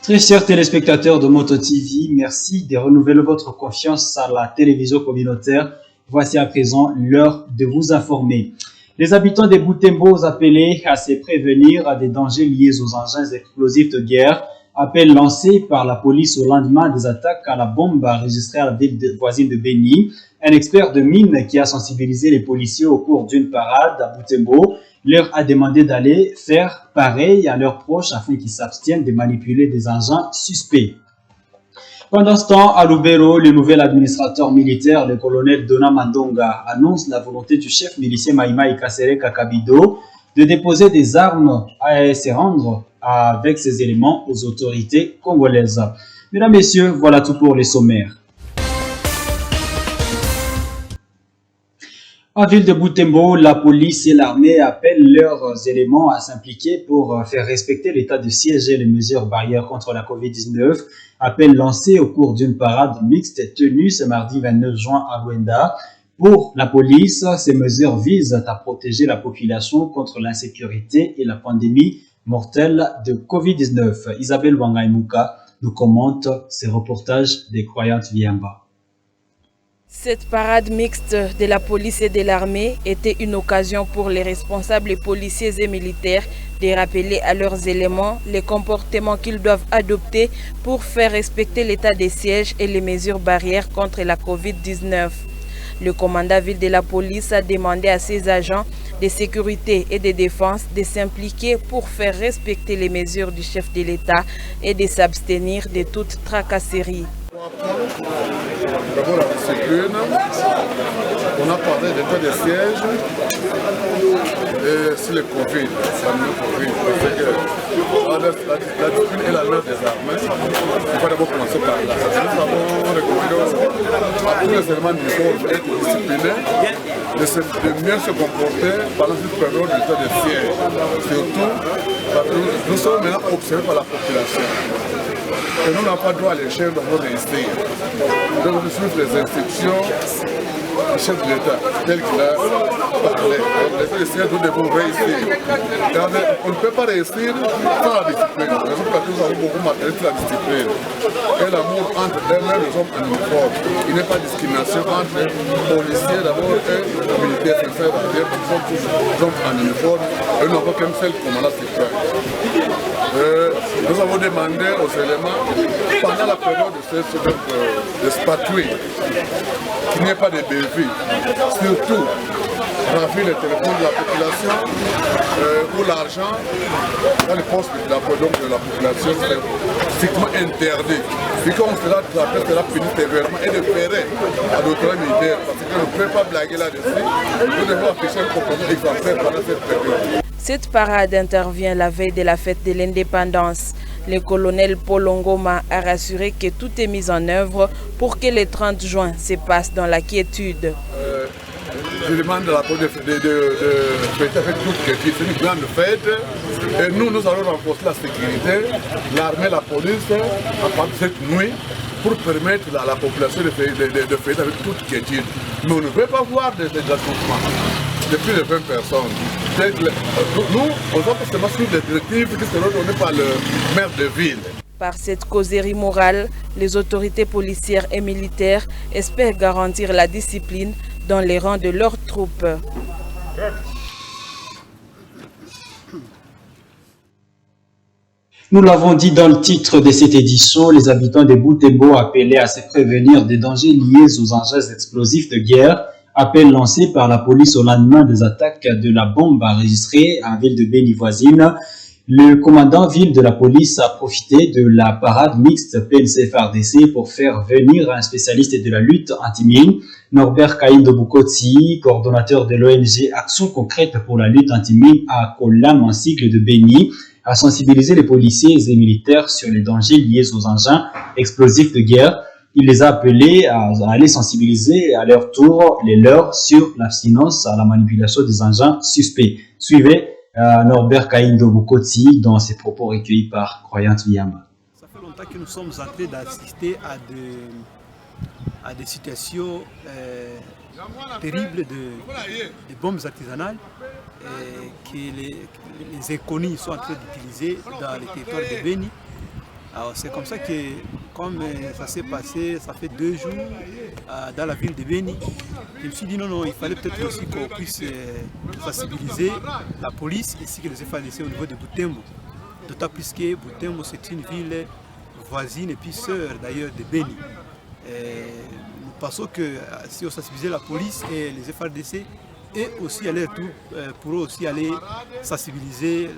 Très chers téléspectateurs de Moto TV, merci de renouveler votre confiance à la télévision communautaire. Voici à présent l'heure de vous informer. Les habitants des Butembo appelés à se prévenir des dangers liés aux engins explosifs de guerre. Appel lancé par la police au lendemain des attaques à la bombe enregistrée à la ville voisine de Beni. Un expert de mine qui a sensibilisé les policiers au cours d'une parade à Butembo leur a demandé d'aller faire pareil à leurs proches afin qu'ils s'abstiennent de manipuler des engins suspects. Pendant ce temps, à Lubero, le nouvel administrateur militaire, le colonel Dona Mandonga, annonce la volonté du chef milicien Maïmaï Kasereka Kabido de déposer des armes et se rendre avec ces éléments aux autorités congolaises. Mesdames, Messieurs, voilà tout pour les sommaires. En ville de Butembo, la police et l'armée appellent leurs éléments à s'impliquer pour faire respecter l'état de siège et les mesures barrières contre la COVID-19. Appel lancé au cours d'une parade mixte tenue ce mardi 29 juin à Luanda. Pour la police, ces mesures visent à protéger la population contre l'insécurité et la pandémie mortelle de COVID-19. Isabelle Wangaimuka nous commente ces reportages des Croyantes Viamba. Cette parade mixte de la police et de l'armée était une occasion pour les responsables policiers et militaires de rappeler à leurs éléments les comportements qu'ils doivent adopter pour faire respecter l'état des sièges et les mesures barrières contre la COVID-19. Le commandant ville de la police a demandé à ses agents de sécurité et de défense de s'impliquer pour faire respecter les mesures du chef de l'État et de s'abstenir de toute tracasserie. D'abord la discipline, on a parlé d'état de siège et sur le Covid, parce que la discipline est la mère des armées. Il faut d'abord commencer par là. Nous avons recommandé à tous les éléments du corps d'être disciplinés, de mieux se comporter pendant cette période d'état de siège. Surtout, parce que nous sommes maintenant observés par la population. Et nous n'avons pas droit à l'échelle de notre réussir. Donc nous suivons les instructions du chef de l'État, tel qu'il a parlé. Les sièges, nous devons réussir. On ne peut pas réussir sans la discipline. Parce que nous avons beaucoup matérialisé la discipline. Et l'amour entre eux-mêmes, les hommes en uniforme. Il n'y a pas de discrimination entre policiers d'abord et militaires. C'est-à-dire qu'ils sont tous hommes en uniforme et nous n'avons qu'un seul commandant suprême. Nous avons demandé aux éléments, pendant la période de ce patrouille, qu'il n'y ait pas de bévues. Surtout, ravir les téléphones de la population ou l'argent dans les postes de la population, c'est strictement interdit. Puis quand on sera attrapé, sera puni sévèrement et de ferrer à d'autres militaires. Parce qu'on ne peut pas blaguer là-dessus. Nous devons afficher un comportement exemplaire pendant cette période. Cette parade intervient la veille de la fête de l'indépendance. Le colonel Paul Ngoma a rassuré que tout est mis en œuvre pour que le 30 juin se passe dans la quiétude. Je demande à la police de fêter avec toute quiétude. C'est une grande fête. Et nous allons renforcer la sécurité, l'armée, la police, à partir de cette nuit, pour permettre à la population de fêter avec toute quiétude. Mais on ne veut pas voir des attroupements de plus de 20 personnes. Nous, on va seulement suivre les directives qui seront données par le maire de ville. Par cette causerie morale, les autorités policières et militaires espèrent garantir la discipline dans les rangs de leurs troupes. Nous l'avons dit dans le titre de cette édition, les habitants de Butembo appelaient à se prévenir des dangers liés aux engins explosifs de guerre. Appel lancé par la police au lendemain des attaques de la bombe enregistrée en ville de Beni voisine. Le commandant ville de la police a profité de la parade mixte PNC-FARDC pour faire venir un spécialiste de la lutte anti-mine, Norbert Kaindo Bukotsi, coordonnateur de l'ONG Action concrète pour la lutte anti-mine à Kolam en sigle de Beni, a sensibilisé les policiers et militaires sur les dangers liés aux engins explosifs de guerre. Il les a appelés à aller sensibiliser à leur tour les leurs sur l'abstinence à la manipulation des engins suspects. Suivez Norbert Kaindo Bukotsi dans ses propos recueillis par Croyante Viamba. Ça fait longtemps que nous sommes en train d'assister à des situations terribles de bombes artisanales que les inconnus sont en train d'utiliser dans les territoires de Beni. Alors c'est comme ça que, comme ça s'est passé, ça fait 2 jours dans la ville de Beni, je me suis dit non, il fallait peut-être aussi qu'on puisse sensibiliser la police ainsi que les FADC au niveau de Butembo. D'autant plus que Butembo c'est une ville voisine et puis sœur d'ailleurs de Beni. Nous pensons que si on sensibilisait la police et les FADC, et aussi à leur tour pour aussi aller sensibiliser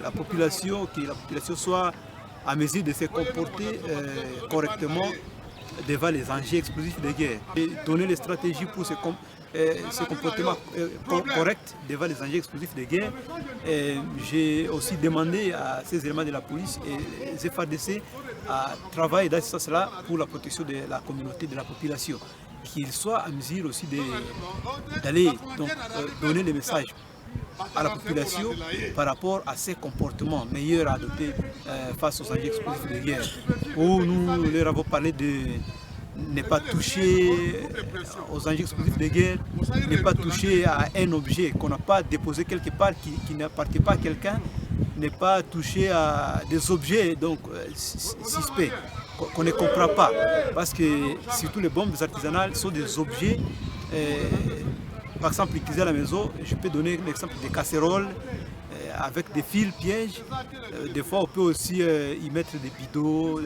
la population, que la population soit à mesure de se comporter correctement devant les enjeux explosifs de guerre et donner les stratégies pour ce comportement correct devant les enjeux explosifs de guerre. J'ai aussi demandé à ces éléments de la police et les FADC à travailler dans ce sens-là pour la protection de la communauté, de la population, qu'ils soient à mesure aussi d'aller donner les messages à la population par rapport à ces comportements meilleurs à adopter face aux enjeux explosifs de guerre. Où nous leur avons parlé de ne pas toucher aux enjeux explosifs de guerre, ne pas toucher à un objet qu'on n'a pas déposé quelque part, qui n'appartient pas à quelqu'un, ne pas toucher à des objets donc suspects qu'on ne comprend pas. Parce que surtout les bombes artisanales sont des objets par exemple, utilisé à la maison, je peux donner l'exemple des casseroles avec des fils pièges. Des fois, on peut aussi y mettre des bidons,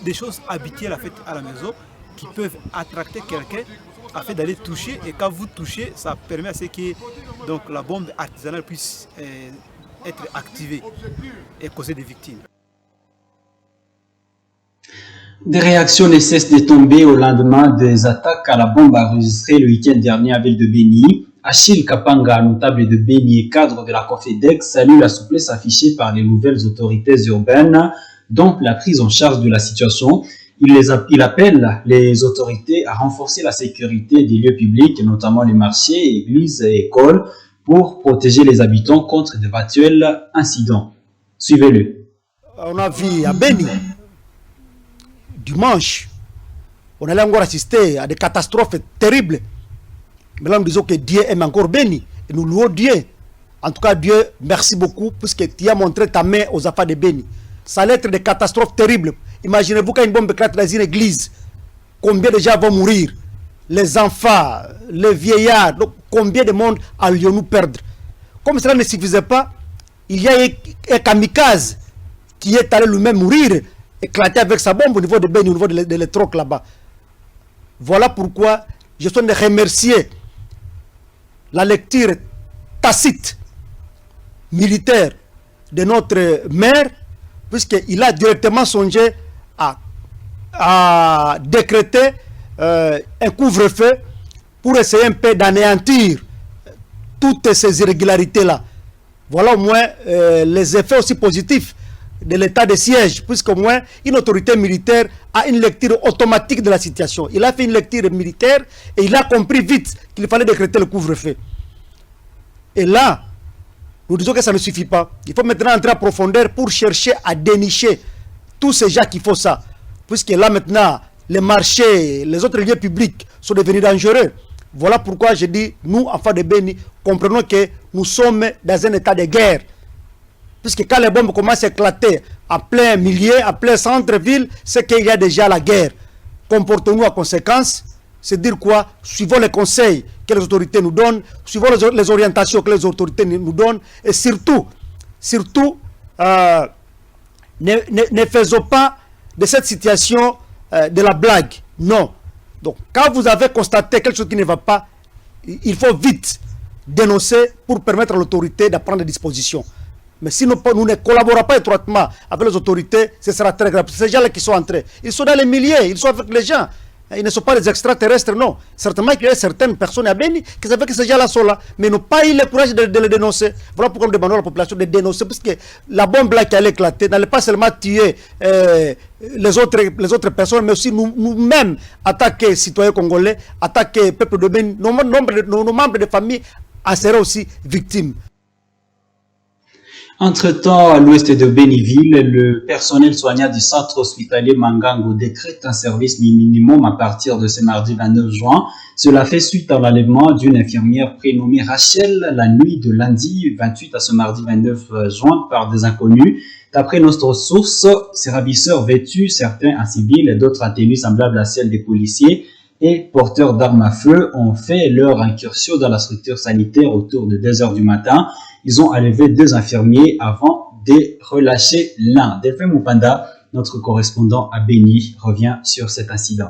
des choses habituelles à la maison qui peuvent attracter quelqu'un afin d'aller toucher. Et quand vous touchez, ça permet à ce que donc, la bombe artisanale puisse être activée et causer des victimes. Des réactions ne cessent de tomber au lendemain des attaques à la bombe enregistrées le week-end dernier à ville de Beni. Achille Kapanga, notable de Beni et cadre de la Confédec, salue la souplesse affichée par les nouvelles autorités urbaines dans la prise en charge de la situation. Il appelle les autorités à renforcer la sécurité des lieux publics, notamment les marchés, églises et écoles, pour protéger les habitants contre d'éventuels incidents. Suivez-le. On a vu à Beni, dimanche, on allait encore assister à des catastrophes terribles. Mais là, nous disons que Dieu aime encore Beni. Et nous louons Dieu. En tout cas, Dieu, merci beaucoup, puisque tu as montré ta main aux affaires de Beni. Ça allait être des catastrophes terribles. Imaginez-vous quand une bombe éclate dans une église, combien de gens vont mourir? Les enfants, les vieillards, donc combien de monde allions-nous perdre? Comme cela ne suffisait pas, il y a un kamikaze qui est allé lui-même mourir, éclaté avec sa bombe au niveau de Beni, au niveau de l'étroc là-bas. Voilà pourquoi je souhaite remercier la lecture tacite militaire de notre maire, puisqu'il a directement songé à décréter un couvre-feu pour essayer un peu d'anéantir toutes ces irrégularités-là. Voilà au moins les effets aussi positifs de l'état de siège, puisqu'au moins une autorité militaire a une lecture automatique de la situation. Il a fait une lecture militaire et il a compris vite qu'il fallait décréter le couvre-feu. Et là, nous disons que ça ne suffit pas. Il faut maintenant entrer en profondeur pour chercher à dénicher tous ces gens qui font ça. Puisque là maintenant, les marchés, les autres lieux publics sont devenus dangereux. Voilà pourquoi je dis, nous, enfants de Beni, comprenons que nous sommes dans un état de guerre. Puisque quand les bombes commencent à éclater en plein milieu, en plein centre-ville, c'est qu'il y a déjà la guerre. Comportons-nous en conséquence. C'est dire quoi? Suivons les conseils que les autorités nous donnent, suivons les orientations que les autorités nous donnent, et surtout, ne faisons pas de cette situation de la blague. Non. Donc, quand vous avez constaté quelque chose qui ne va pas, il faut vite dénoncer pour permettre à l'autorité de prendre des dispositions. Mais si nous ne collaborons pas étroitement avec les autorités, ce sera très grave. Ces gens-là qui sont entrés, ils sont dans les milliers, ils sont avec les gens. Ils ne sont pas des extraterrestres, non. Certainement qu'il y a certaines personnes à Beni qui savaient que ces gens-là sont là, mais n'ont pas eu le courage de les dénoncer. Voilà pourquoi nous demandons à la population de dénoncer, parce que la bombe là qui allait éclater n'allait pas seulement tuer les autres personnes, mais aussi nous-mêmes attaquer les citoyens congolais, attaquer le peuple de Beni. Nos membres de famille en seraient aussi victimes. Entre-temps, à l'ouest de Béniville, le personnel soignant du centre hospitalier Mangango décrète un service minimum à partir de ce mardi 29 juin. Cela fait suite à l'enlèvement d'une infirmière prénommée Rachel la nuit de lundi 28 à ce mardi 29 juin par des inconnus. D'après notre source, ces ravisseurs vêtus, certains en civil et d'autres en tenue semblable à celle des policiers et porteurs d'armes à feu, ont fait leur incursion dans la structure sanitaire autour de 2 heures du matin. Ils ont enlevé 2 infirmiers avant de relâcher l'un. Delphin Mupanda, notre correspondant à Béni, revient sur cet incident.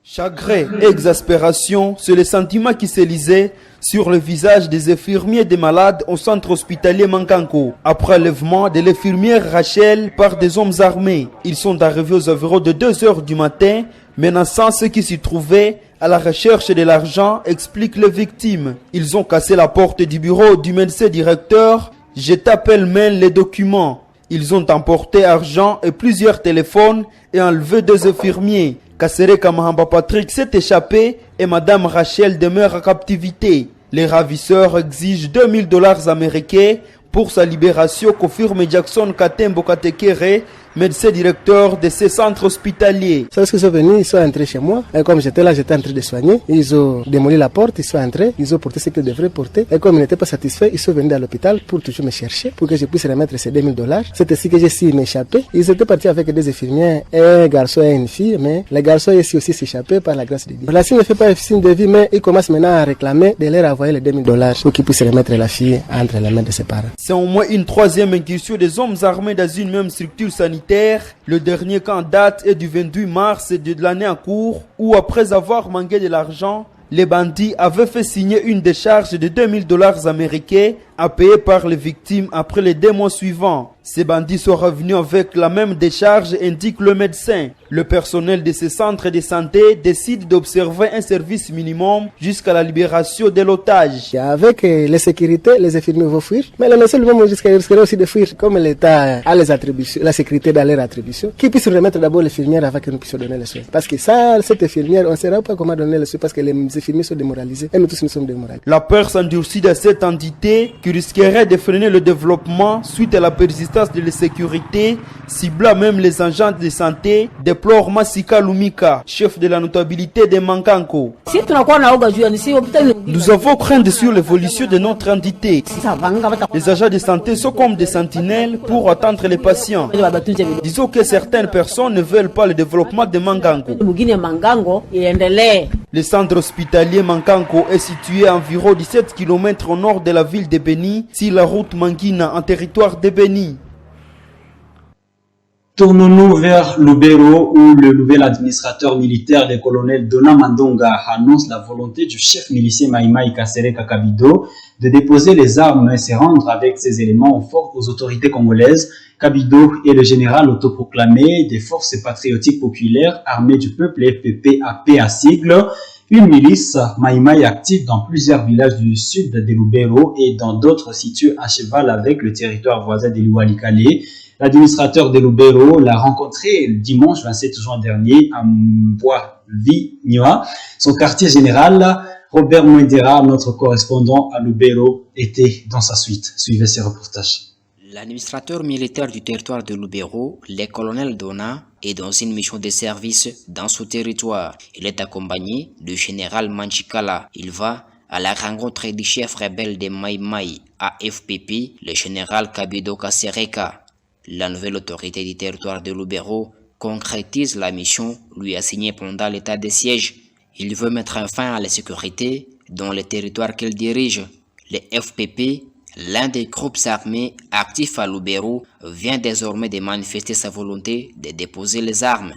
Chagrin et exaspération, c'est le sentiment qui s'élisait sur le visage des infirmiers des malades au centre hospitalier Mangango. Après l'enlèvement de l'infirmière Rachel par des hommes armés, ils sont arrivés aux environs de 2 heures du matin, menaçant ceux qui s'y trouvaient à la recherche de l'argent, expliquent les victimes. Ils ont cassé la porte du bureau du médecin directeur, jeté pêle-mêle les documents. Ils ont emporté argent et plusieurs téléphones et enlevé 2 infirmiers. Kassereka Mahamba Patrick s'est échappé et Madame Rachel demeure en captivité. Les ravisseurs exigent $2000 américains pour sa libération, confirme Jackson Katembo Katekere, médecin directeur de ces centres hospitaliers. Lorsqu'ils sont venus, ils sont entrés chez moi. Et comme j'étais là, j'étais en train de soigner. Ils ont démoli la porte, ils sont entrés, ils ont porté ce qu'ils devraient porter. Et comme ils n'étaient pas satisfaits, ils sont venus à l'hôpital pour toujours me chercher, pour que je puisse remettre ces $2000. C'est ainsi que j'ai su m'échapper. Ils étaient partis avec 2 infirmières, un garçon et une fille, mais le garçon est aussi s'échapper par la grâce de Dieu. La fille ne fait pas signe de vie, mais il commence maintenant à réclamer de leur envoyer les $2000 pour qu'ils puissent remettre la fille entre les mains de ses parents. C'est au moins une 3e incursion des hommes armés dans une même structure sanitaire. Le dernier cas en date est du 28 mars de l'année en cours, où après avoir manqué de l'argent, les bandits avaient fait signer une décharge de $2000 américains à payer par les victimes après les 2 mois suivants. Ces bandits sont revenus avec la même décharge, indique le médecin. Le personnel de ces centres de santé décide d'observer un service minimum jusqu'à la libération de l'otage. Avec les sécurités, les infirmiers vont fuir, mais les médecins vont risquer aussi de fuir, comme l'État a les attributions, la sécurité dans leurs attributions, qu'ils puissent remettre d'abord l'infirmière avant que nous puissions donner les soins. Parce que ça, cette infirmière, on ne saura pas comment donner les soins parce que les infirmiers sont démoralisés et nous tous nous sommes démoralisés. La peur s'endurcit de cette entité qui risquerait de freiner le développement suite à la persistance de l'insécurité, ciblant même les agents de santé, déplore Masika Lumika, chef de la notabilité de Mangango. Nous avons crainte sur l'évolution de notre entité. Les agents de santé sont comme des sentinelles pour attendre les patients. Disons que certaines personnes ne veulent pas le développement de Mangango. Le centre hospitalier Mangango est situé à environ 17 km au nord de la ville de Béni, sur la route Manguina en territoire de Béni. Tournons-nous vers Lubero où le nouvel administrateur militaire, le colonel Dona Mandonga, annonce la volonté du chef milicier Maïmaï Kassereka Kabido de déposer les armes et se rendre avec ces éléments forts aux autorités congolaises. Kabido est le général autoproclamé des forces patriotiques populaires armées du peuple FPP-AP à sigle, une milice Maïmaï active dans plusieurs villages du sud de Lubero et dans d'autres situés à cheval avec le territoire voisin de Lualikale. L'administrateur de Lubero l'a rencontré le dimanche 27 juin dernier à Mboa-Vignoa, son quartier général. Robert Mwendera, notre correspondant à Lubero, était dans sa suite. Suivez ces reportages. L'administrateur militaire du territoire de Lubero, le colonel Dona, est dans une mission de service dans ce territoire. Il est accompagné du général Manchikala. Il va à la rencontre du chef rebelle de Maïmaï à FPP, le général Kabido Kassereka. La nouvelle autorité du territoire de Lubero concrétise la mission lui assignée pendant l'état de siège. Il veut mettre fin à la sécurité dans le territoire qu'il dirige. Le FPP, l'un des groupes armés actifs à Lubero, vient désormais de manifester sa volonté de déposer les armes.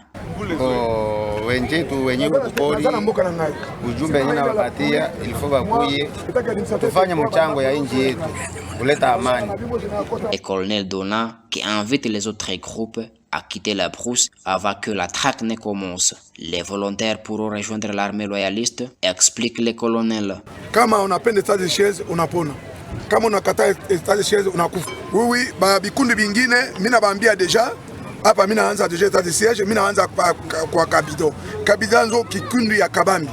Le colonel Dona, qui invite les autres groupes à quitter la brousse avant que la traque ne commence. Les volontaires pourront rejoindre l'armée loyaliste, explique le colonel. Kama unapenda état de siège unapona. Kama unakataa état de siège unakufa. Oui, ba bikundi bingine mina baambia deja hapa mina anza deja état de siège, mina anza kwa Kabido. Kabido nzo kikundi ya Kabambi.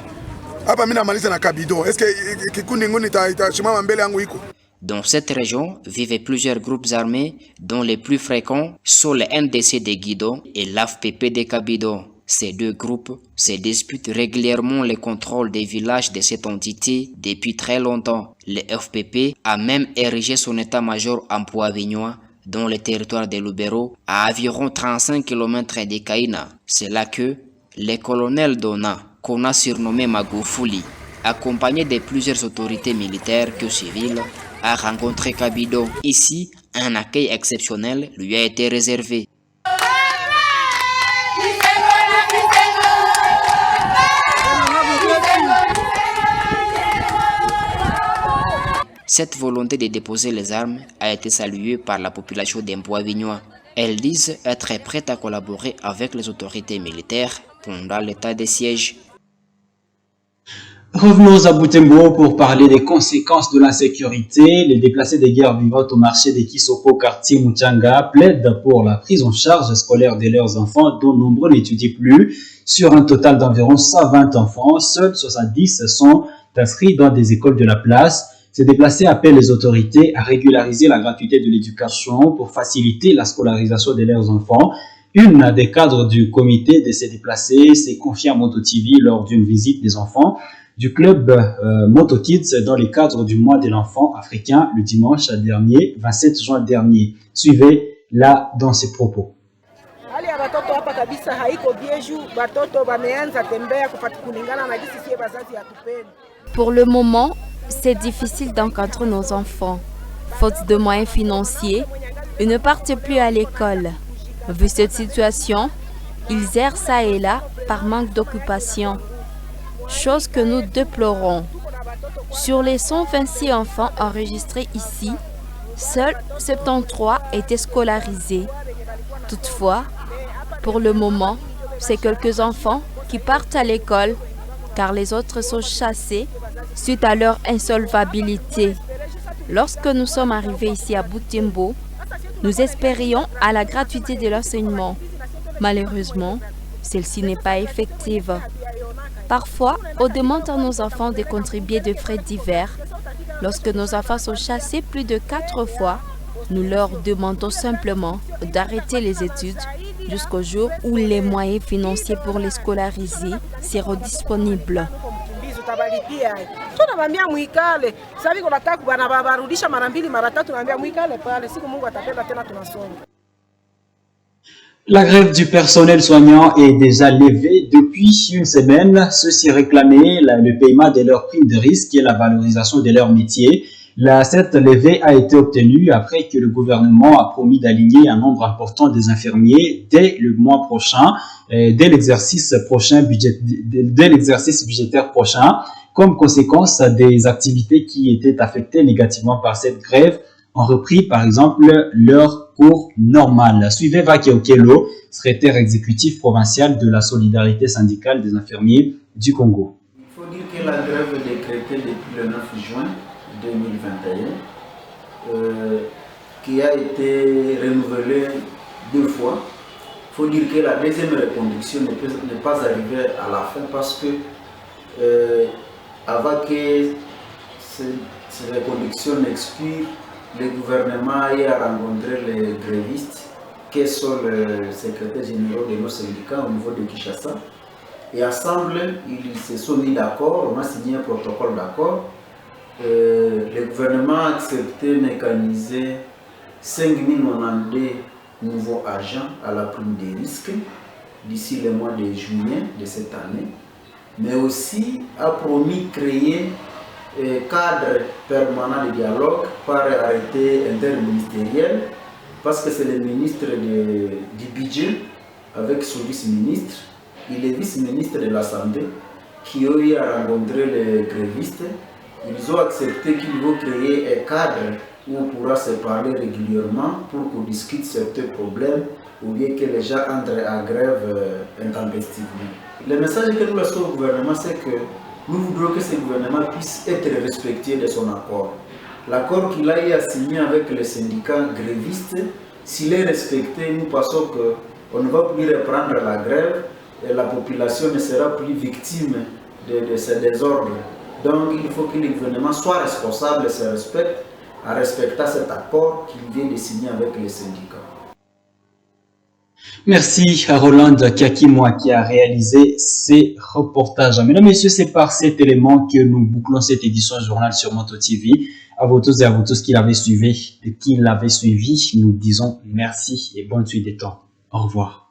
Hapa mina maliza na Kabido. Est-ce que kikundi ngoni itashimama mbele yangu iko? Dans cette région vivaient plusieurs groupes armés dont les plus fréquents sont les NDC de Guido et l'AFPP de Kabido. Ces deux groupes se disputent régulièrement le contrôle des villages de cette entité depuis très longtemps. Le FPP a même érigé son état-major en Poix-Vignois dans le territoire de Lubero à environ 35 km de Kaina. C'est là que le colonel Dona, qu'on a surnommé Magufuli, accompagné de plusieurs autorités militaires que civiles, a rencontré Kabido. Ici, un accueil exceptionnel lui a été réservé. Cette volonté de déposer les armes a été saluée par la population d'Empoix-Vignois. Elles disent être prêtes à collaborer avec les autorités militaires pendant l'état de siège. Revenons à Butembo pour parler des conséquences de l'insécurité. Les déplacés des guerres vivantes au marché de Kisoko, quartier Muchanga, plaident pour la prise en charge scolaire de leurs enfants, dont nombreux n'étudient plus. Sur un total d'environ 120 enfants, seuls 70 sont inscrits dans des écoles de la place. Ces déplacés appellent les autorités à régulariser la gratuité de l'éducation pour faciliter la scolarisation de leurs enfants. Une des cadres du comité de ces déplacés s'est confiée à Moto TV lors d'une visite des enfants du club Moto Kids dans le cadre du mois de l'enfant africain le dimanche dernier, 27 juin dernier. Suivez-la dans ses propos. Pour le moment, c'est difficile d'encadrer nos enfants. Faute de moyens financiers, ils ne partent plus à l'école. Vu cette situation, ils errent ça et là par manque d'occupation. Chose que nous déplorons. Sur les 126 enfants enregistrés ici, seuls 73 étaient scolarisés. Toutefois, pour le moment, c'est quelques enfants qui partent à l'école car les autres sont chassés suite à leur insolvabilité. Lorsque nous sommes arrivés ici à Butembo, nous espérions à la gratuité de l'enseignement. Malheureusement, celle-ci n'est pas effective. Parfois, on demande à nos enfants de contribuer de frais divers. Lorsque nos enfants sont chassés plus de 4 fois, nous leur demandons simplement d'arrêter les études jusqu'au jour où les moyens financiers pour les scolariser seront disponibles. La grève du personnel soignant est déjà levée depuis une semaine. Ceux-ci réclamaient le paiement de leurs primes de risque et la valorisation de leur métier. Cette levée a été obtenue après que le gouvernement a promis d'aligner un nombre important des infirmiers dès le mois prochain, dès l'exercice budgétaire prochain. Comme conséquence des activités qui étaient affectées négativement par cette grève, ont repris par exemple leur cours normal. Suivez Vaki Okelo, secrétaire exécutif provincial de la solidarité syndicale des infirmiers du Congo. Il faut dire que la grève est décrétée depuis le 9 juin 2021, qui a été renouvelée 2 fois. Il faut dire que la deuxième reconduction n'est pas arrivée à la fin parce que avant que ces reconductions n'expirent, le gouvernement a rencontré les grévistes, qui sont les secrétaires généraux de nos syndicats au niveau de Kinshasa. Et ensemble, ils se sont mis d'accord, on a signé un protocole d'accord. Le gouvernement a accepté de mécaniser 5092 nouveaux agents à la prime des risques d'ici le mois de juillet de cette année, mais aussi a promis de créer un cadre permanent de dialogue par arrêté interministériel, parce que c'est le ministre du budget avec son vice-ministre et le vice-ministre de la santé qui ont eu à rencontrer les grévistes. Ils ont accepté qu'ils vont créer un cadre où on pourra se parler régulièrement pour qu'on discute certains problèmes ou bien que les gens entrent en grève intempestivement. Le message que nous laissons au gouvernement, c'est que nous voudrons que ce gouvernement puisse être respecté de son accord. L'accord qu'il a eu à signer avec les syndicats grévistes, s'il est respecté, nous pensons qu'on ne va plus reprendre la grève et la population ne sera plus victime de ces désordres. Donc il faut que le gouvernement soit responsable et se respecte en respectant cet accord qu'il vient de signer avec les syndicats. Merci à Roland Kakimoa qui a réalisé ces reportages. Mesdames et messieurs, c'est par cet élément que nous bouclons cette édition journal sur Moto TV. À vous tous et à vous tous qui l'avaient suivi, nous disons merci et bonne suite des temps. Au revoir.